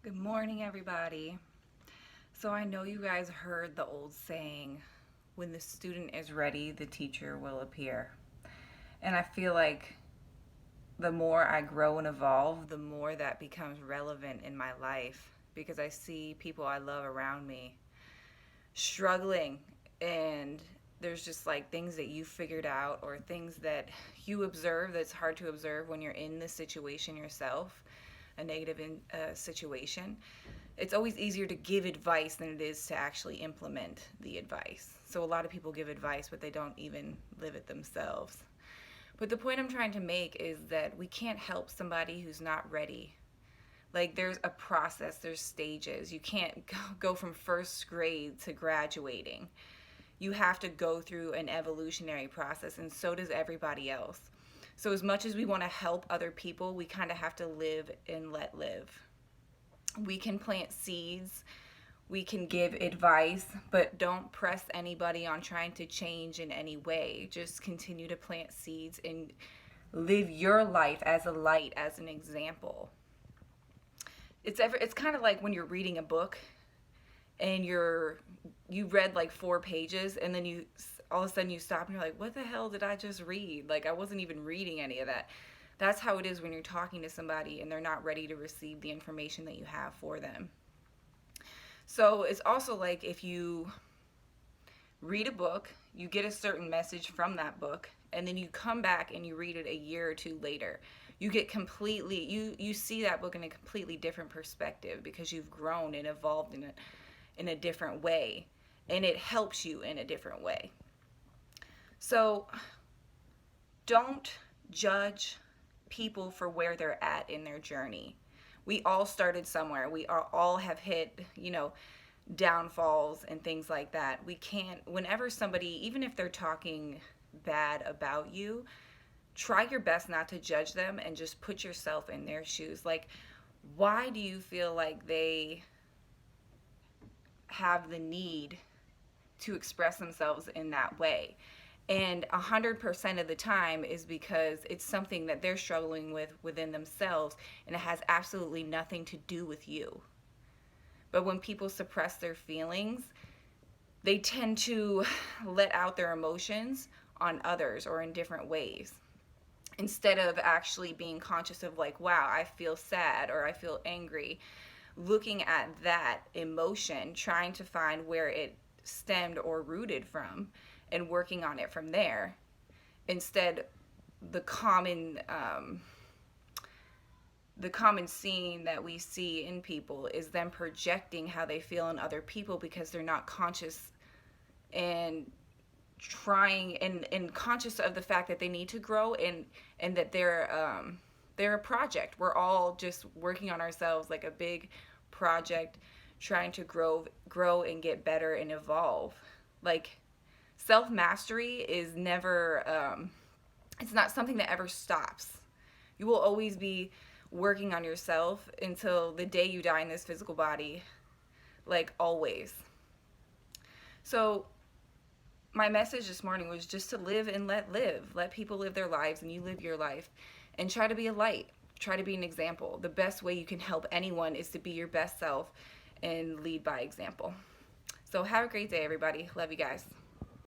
Good morning, everybody. So I know you guys heard the old saying, when the student is ready, the teacher will appear. And I feel like the more I grow and evolve, the more that becomes relevant in my life because I see people I love around me struggling, and there's just like things that you figured out or things that you observe that's hard to observe when you're in this situation yourself, a negative situation. It's always easier to give advice than it is to actually implement the advice. So a lot of people give advice, but they don't even live it themselves. But the point I'm trying to make is that we can't help somebody who's not ready. Like, there's a process, there's stages. You can't go from first grade to graduating. You have to go through an evolutionary process, and so does everybody else. So as much as we want to help other people, we kind of have to live and let live. We can plant seeds, we can give advice, but don't press anybody on trying to change in any way. Just continue to plant seeds and live your life as a light, as an example. It's kind of like when you're reading a book and you read like 4 pages, and then you all of a sudden you stop and you're like, what the hell did I just read? Like, I wasn't even reading any of that. That's how it is when you're talking to somebody and they're not ready to receive the information that you have for them. So it's also like if you read a book, you get a certain message from that book, and then you come back and you read it a year or two later. You get completely, you see that book in a completely different perspective because you've grown and evolved in a different way, and it helps you in a different way. So don't judge people for where they're at in their journey. We all started somewhere. We all have hit, downfalls and things like that. We can't, whenever somebody, even if they're talking bad about you, try your best not to judge them and just put yourself in their shoes. Like, why do you feel like they have the need to express themselves in that way? And 100% of the time is because it's something that they're struggling with within themselves, and it has absolutely nothing to do with you. But when people suppress their feelings, they tend to let out their emotions on others or in different ways, instead of actually being conscious of, like, wow, I feel sad or I feel angry. Looking at that emotion, trying to find where it stemmed or rooted from, and working on it from there. Instead, the common scene that we see in people is them projecting how they feel in other people because they're not conscious and trying and conscious of the fact that they need to grow, and that they're a project. We're all just working on ourselves like a big project, trying to grow and get better and evolve. Like, self-mastery is never, it's not something that ever stops. You will always be working on yourself until the day you die in this physical body, like, always. So my message this morning was just to live and let live. Let people live their lives and you live your life, and try to be a light. Try to be an example. The best way you can help anyone is to be your best self and lead by example. So have a great day, everybody. Love you guys.